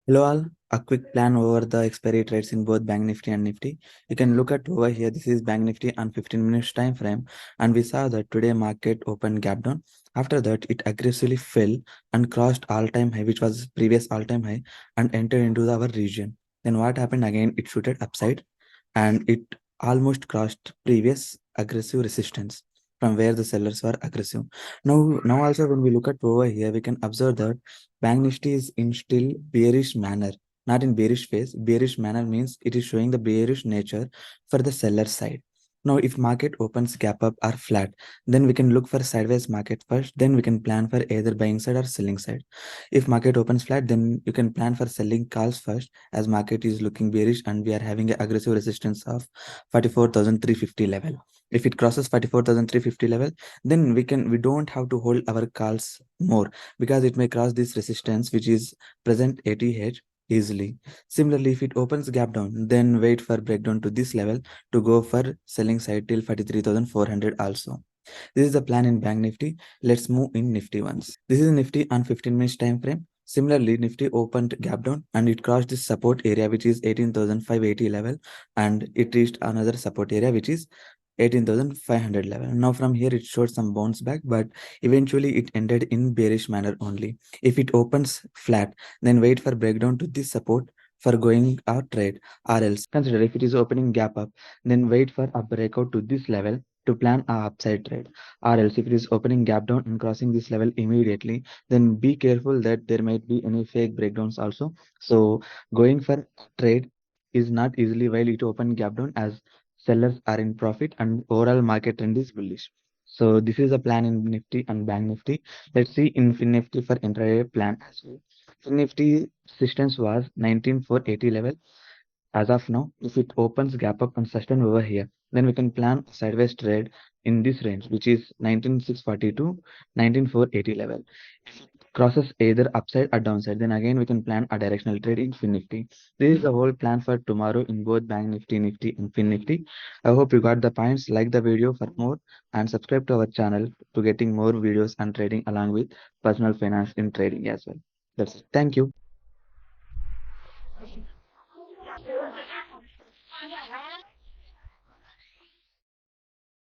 Hello all, a quick plan over the expiry trades in both Bank Nifty and Nifty. You can look at over here, this is Bank Nifty on 15 minutes time frame, and we saw that today market opened gap down. After that, it aggressively fell and crossed all-time high, which was previous all-time high, and entered into our region. Then what happened again? It shooted upside and it almost crossed previous aggressive resistance from where the sellers were aggressive. Now also when we look at over here, we can observe that Bank Nifty is in still bearish manner, not in bearish phase. Bearish manner means it is showing the bearish nature for the seller side. Now, if market opens gap up or flat, then we can look for sideways market first. Then we can plan for either buying side or selling side. If market opens flat, then you can plan for selling calls first, as market is looking bearish and we are having an aggressive resistance of 44,350 level. If it crosses 44,350 level, then we don't have to hold our calls more, because it may cross this resistance which is present 80H easily. Similarly, if it opens gap down, then wait for breakdown to this level to go for selling side till 43,400 also. This is the plan in Bank Nifty. Let's move in Nifty once. This is Nifty on 15 minutes time frame. Similarly, Nifty opened gap down and it crossed this support area which is 18,580 level, and it reached another support area which is 18,500 level. Now from here it showed some bounce back, but eventually it ended in bearish manner only. If it opens flat, then wait for breakdown to this support for going a trade, or else consider if it is opening gap up, then wait for a breakout to this level to plan a upside trade, or else if it is opening gap down and crossing this level immediately, then be careful that there might be any fake breakdowns also. So going for trade is not easily while it open gap down, as sellers are in profit and overall market trend is bullish. So this is a plan in Nifty and Bank Nifty. Let's see in Fin Nifty for intraday plan as well. Fin Nifty resistance was 19,480 level. As of now, if it opens gap up and sustain over here, then we can plan a sideways trade in this range, which is 19,640 to 19,480 level. If it crosses either upside or downside, then again we can plan a directional trade in Fin Nifty. This is the whole plan for tomorrow in both Bank Nifty, Nifty and Fin Nifty. I hope you got the points. Like the video for more and subscribe to our channel to getting more videos and trading along with personal finance in trading as well. That's it. Thank you.